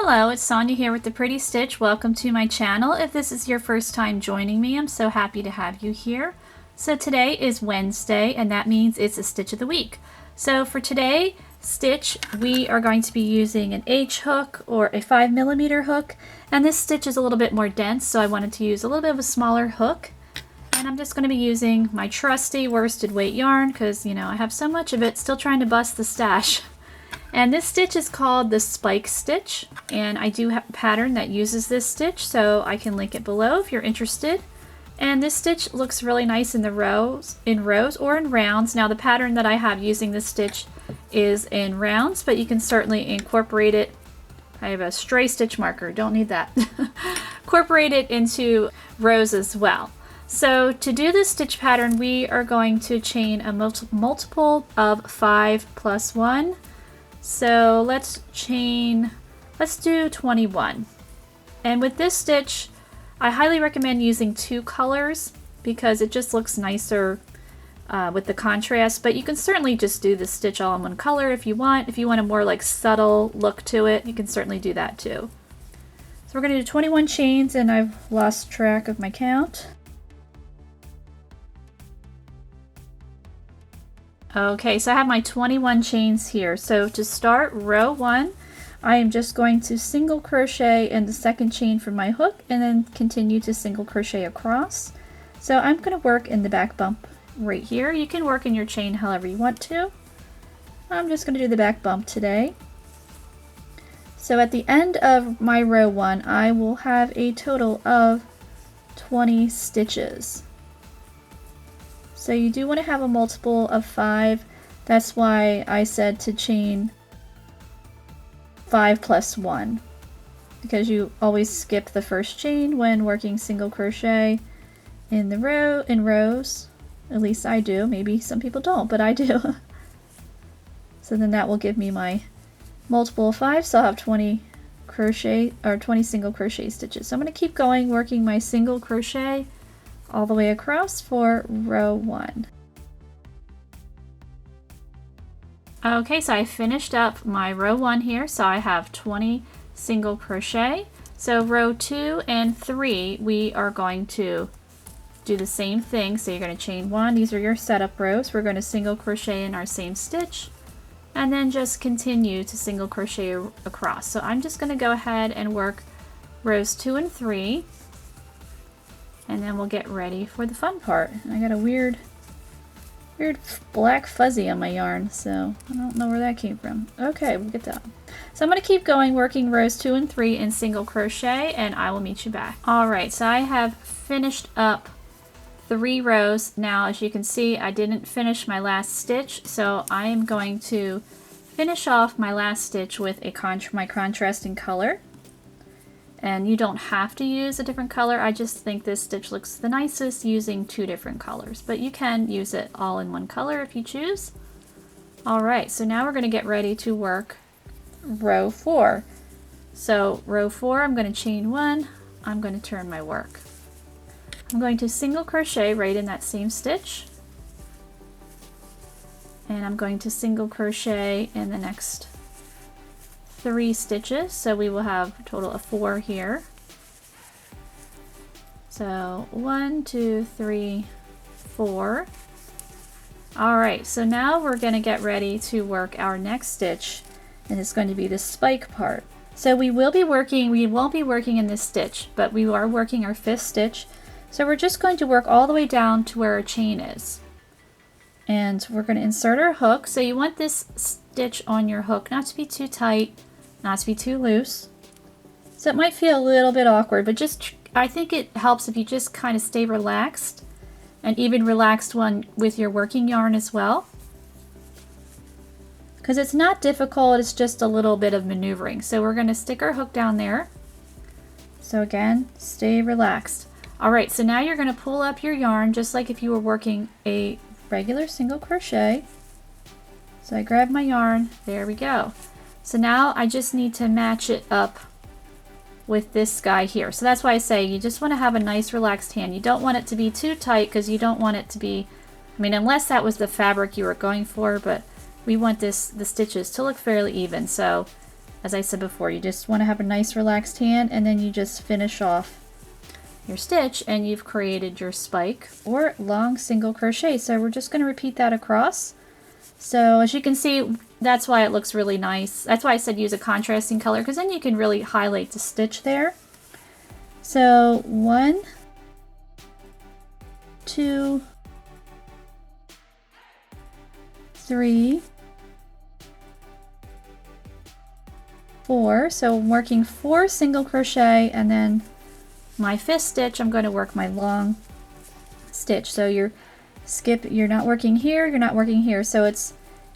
Hello, it's Sonia here with The Pretty Stitch. Welcome to my channel. If this is your first time joining me, I'm so happy to have you here. So today is Wednesday, and that means it's a stitch of the week. So for today stitch, we are going to be using an H hook or a 5mm hook, and this stitch is a little bit more dense, so I wanted to use a little bit of a smaller hook. And I'm just going to be using my trusty worsted weight yarn because, you know, I have so much of it, still trying to bust the stash. And this stitch is called the spike stitch, and I do have a pattern that uses this stitch, so I can link it below if you're interested. And this stitch looks really nice in the rows or in rounds. Now the pattern that I have using this stitch is in rounds, but you can certainly incorporate it. I have a stray stitch marker, don't need that. Incorporate it into rows as well. So to do this stitch pattern, we are going to chain a multiple of 5 plus 1. So let's do 21. And with this stitch, I highly recommend using 2 colors because it just looks nicer with the contrast, but you can certainly just do this stitch all in one color if you want. If you want a more like subtle look to it, you can certainly do that too. So we're going to do 21 chains, and I've lost track of my count. Okay, so I have my 21 chains here. So to start row 1, I am just going to single crochet in the second chain from my hook and then continue to single crochet across. So I'm going to work in the back bump right here. You can work in your chain however you want to. I'm just going to do the back bump today. So at the end of my row 1, I will have a total of 20 stitches. So you do want to have a multiple of 5. That's why I said to chain 5 plus 1, because you always skip the first chain when working single crochet in the rows. At least I do. Maybe some people don't, but I do. So then that will give me my multiple of 5. So I'll have 20 single crochet stitches. So I'm going to keep going, working my single crochet all the way across for row 1. Okay, so I finished up my row 1 here, so I have 20 single crochet. So row 2 and 3, we are going to do the same thing. So you're going to chain 1. These are your setup rows. We're going to single crochet in our same stitch and then just continue to single crochet across. So I'm just going to go ahead and work rows 2 and 3. And then we'll get ready for the fun part. I got a weird black fuzzy on my yarn, so I don't know where that came from. Okay, we'll get that. So I'm going to keep going, working rows 2 and 3 in single crochet, and I will meet you back. Alright, so I have finished up 3 rows. Now, as you can see, I didn't finish my last stitch, so I am going to finish off my last stitch with my contrasting color. And you don't have to use a different color. I just think this stitch looks the nicest using 2 different colors, but you can use it all in one color if you choose. Alright, so now we're going to get ready to work row 4. So row 4, I'm going to chain 1, I'm going to turn my work. I'm going to single crochet right in that same stitch, and I'm going to single crochet in the next 3 stitches, so we will have a total of 4 here. So 1, 2, 3, 4. Alright, so now we're going to get ready to work our next stitch, and it's going to be the spike part. So we won't be working in this stitch, but we are working our 5th stitch. So we're just going to work all the way down to where our chain is. And we're going to insert our hook. So you want this stitch on your hook not to be too tight, not to be too loose. So it might feel a little bit awkward, but I think it helps if you just kind of stay relaxed, and even relaxed one with your working yarn as well. Because it's not difficult, it's just a little bit of maneuvering. So we're going to stick our hook down there. So again, stay relaxed. Alright, so now you're going to pull up your yarn just like if you were working a regular single crochet. So I grab my yarn, there we go. So now I just need to match it up with this guy here. So that's why I say you just want to have a nice relaxed hand. You don't want it to be too tight because you don't want it to be, I mean, unless that was the fabric you were going for, but we want the stitches to look fairly even. So as I said before, you just want to have a nice relaxed hand, and then you just finish off your stitch and you've created your spike or long single crochet. So we're just going to repeat that across. So as you can see, that's why it looks really nice. That's why I said use a contrasting color, because then you can really highlight the stitch there. So 1, 2, 3, 4. So I'm working 4 single crochet, and then my 5th stitch I'm going to work my long stitch. So you're not working here, you're not working here. So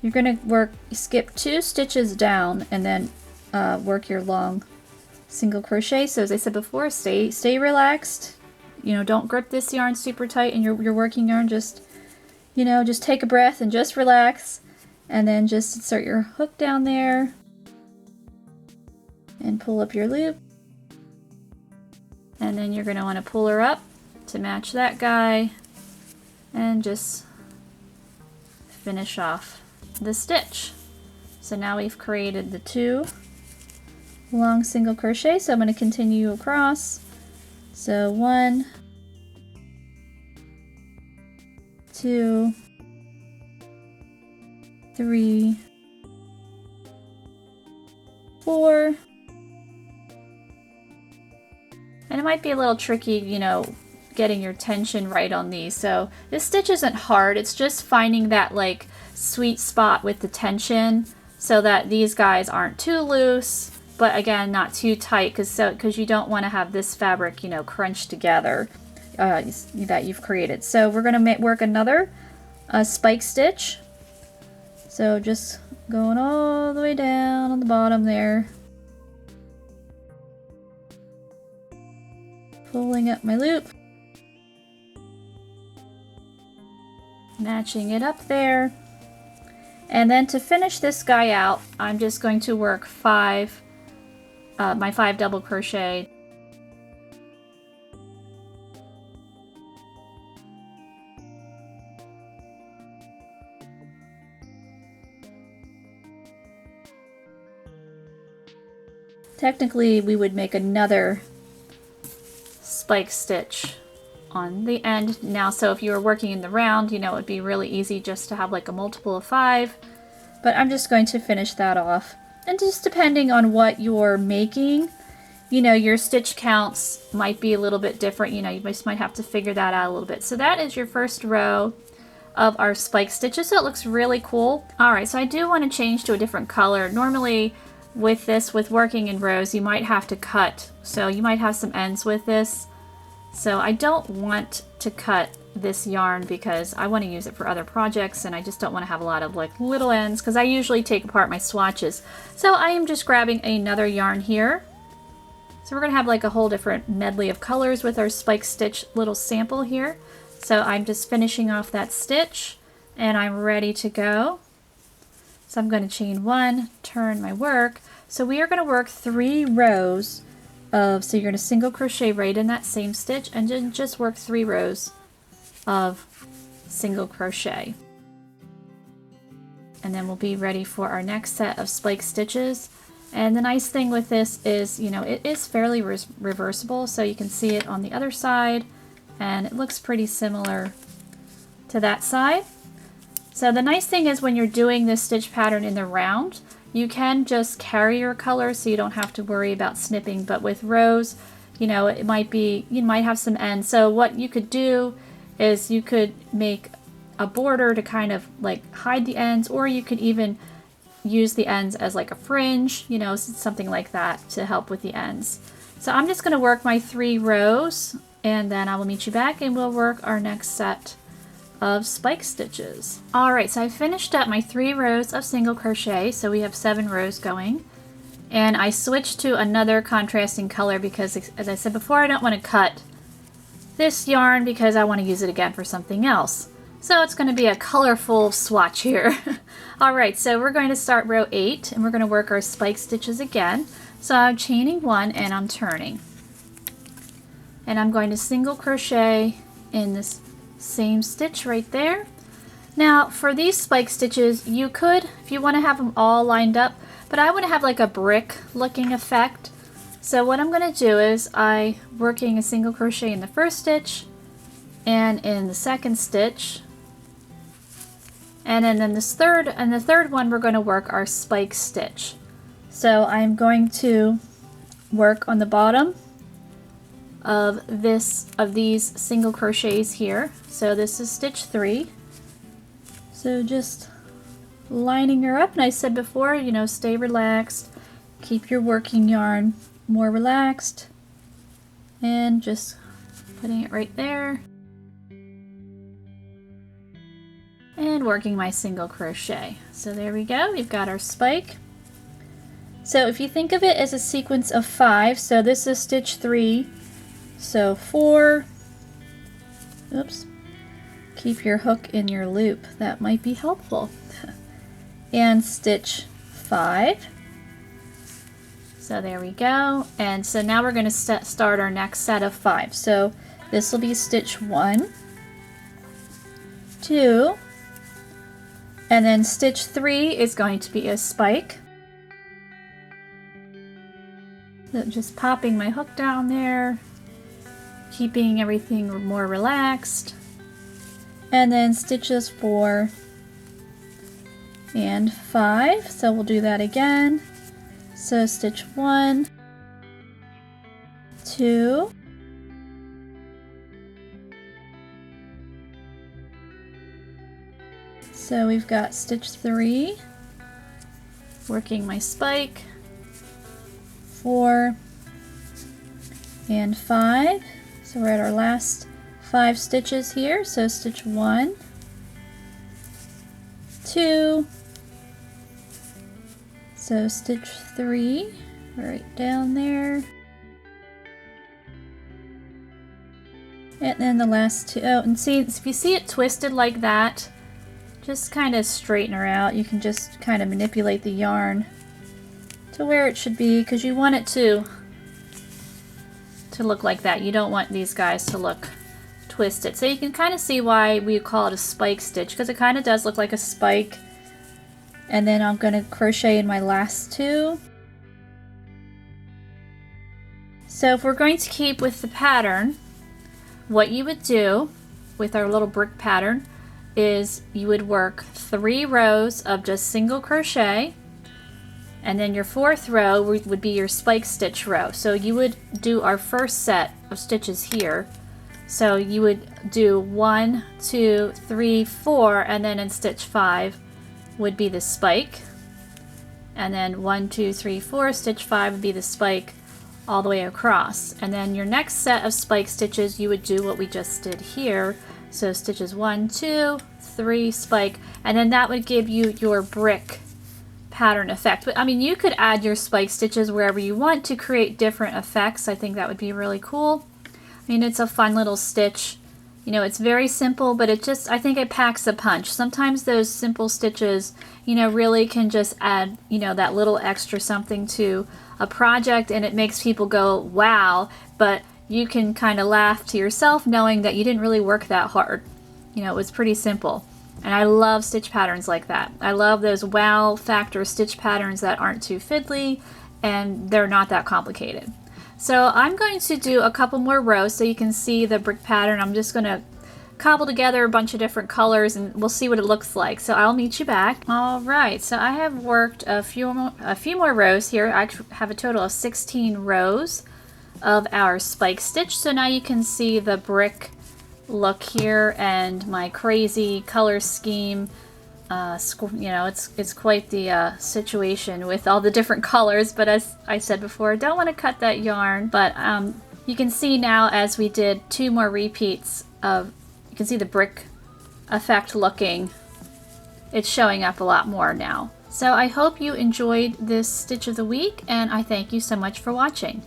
you're going to skip 2 stitches down and then work your long single crochet. So as I said before, stay relaxed. Don't grip this yarn super tight and your working yarn. Just take a breath and just relax, and then just insert your hook down there and pull up your loop. And then you're going to want to pull her up to match that guy and just finish off the stitch. So now we've created the 2 long single crochet. So I'm going to continue across. So 1, 2, 3, 4. And it might be a little tricky, getting your tension right on these. So this stitch isn't hard, it's just finding that like sweet spot with the tension so that these guys aren't too loose, but again, not too tight, because you don't want to have this fabric, crunched together that you've created. So we're going to work another spike stitch. So just going all the way down on the bottom there. Pulling up my loop, matching it up there, and then to finish this guy out, I'm just going to work my 5 double crochet. Technically, we would make another spike stitch on the end now. So if you were working in the round, it would be really easy just to have like a multiple of 5. But I'm just going to finish that off. And just depending on what you're making, your stitch counts might be a little bit different. You just might have to figure that out a little bit. So that is your first row of our spike stitches. So it looks really cool. All right, so I do want to change to a different color. Normally with working in rows, you might have to cut. So you might have some ends with this. So I don't want to cut this yarn because I want to use it for other projects, and I just don't want to have a lot of like little ends because I usually take apart my swatches. So I am just grabbing another yarn here. So we're going to have like a whole different medley of colors with our spike stitch little sample here. So I'm just finishing off that stitch and I'm ready to go. So I'm going to chain 1, turn my work. So we are going to work 3 rows so you're going to single crochet right in that same stitch and then just work 3 rows of single crochet. And then we'll be ready for our next set of spike stitches. And the nice thing with this is, it is fairly reversible, so you can see it on the other side and it looks pretty similar to that side. So the nice thing is when you're doing this stitch pattern in the round, you can just carry your color so you don't have to worry about snipping. But with rows, it might be, you might have some ends. So what you could do is you could make a border to kind of like hide the ends, or you could even use the ends as like a fringe, something like that to help with the ends. So I'm just going to work my 3 rows and then I will meet you back and we'll work our next set of spike stitches. Alright, so I finished up my 3 rows of single crochet, so we have 7 rows going, and I switched to another contrasting color because, as I said before, I don't want to cut this yarn because I want to use it again for something else. So it's going to be a colorful swatch here. Alright, so we're going to start row 8 and we're going to work our spike stitches again. So I'm chaining 1 and I'm turning. And I'm going to single crochet in this same stitch right there. Now for these spike stitches, you could, if you want to have them all lined up, but I want to have like a brick looking effect. So what I'm going to do is I'm working a single crochet in the first stitch and in the second stitch, and then in the third one we're going to work our spike stitch. So I'm going to work on the bottom of these single crochets here. So this is stitch 3. So just lining her up, and I said before, you know, stay relaxed, keep your working yarn more relaxed, and just putting it right there and working my single crochet. So there we go, we've got our spike. So if you think of it as a sequence of 5, so this is stitch 3, so 4, oops, keep your hook in your loop, that might be helpful, and stitch 5. So there we go, and so now we're going to start our next set of 5. So this will be stitch 1, 2, and then stitch 3 is going to be a spike. So just popping my hook down there, keeping everything more relaxed, and then stitches 4 and 5. So we'll do that again. So stitch 1, 2, so we've got stitch 3, working my spike, 4 and 5. So we're at our last 5 stitches here. So stitch 1, 2, so stitch 3 right down there, and then the last 2. Oh, and see, if you see it twisted like that, just kind of straighten her out. You can just kind of manipulate the yarn to where it should be, because you want it to look like that. You don't want these guys to look twisted. So you can kind of see why we call it a spike stitch, because it kind of does look like a spike. And then I'm going to crochet in my last 2. So if we're going to keep with the pattern, what you would do with our little brick pattern is you would work 3 rows of just single crochet, and then your 4th row would be your spike stitch row. So you would do our first set of stitches here. So you would do 1, 2, 3, 4, and then in stitch 5 would be the spike, and then 1, 2, 3, 4, stitch 5 would be the spike all the way across. And then your next set of spike stitches, you would do what we just did here. So stitches 1, 2, 3, spike, and then that would give you your brick pattern effect. But I mean, you could add your spike stitches wherever you want to create different effects. I think that would be really cool. I mean, it's a fun little stitch. You know, it's very simple, but I think it packs a punch. Sometimes those simple stitches, you know, really can just add, you know, that little extra something to a project, and it makes people go, wow, but you can kind of laugh to yourself knowing that you didn't really work that hard. You know, it was pretty simple. And I love stitch patterns like that. I love those wow factor stitch patterns that aren't too fiddly and they're not that complicated. So I'm going to do a couple more rows so you can see the brick pattern. I'm just going to cobble together a bunch of different colors and we'll see what it looks like. So I'll meet you back. Alright, so I have worked a few more rows here. I have a total of 16 rows of our spike stitch. So now you can see the brick look here and my crazy color scheme. You know, it's quite the situation with all the different colors, but as I said before, I don't want to cut that yarn. But you can see now, as we did 2 more repeats of, you can see the brick effect looking, it's showing up a lot more now. So I hope you enjoyed this stitch of the week, and I thank you so much for watching.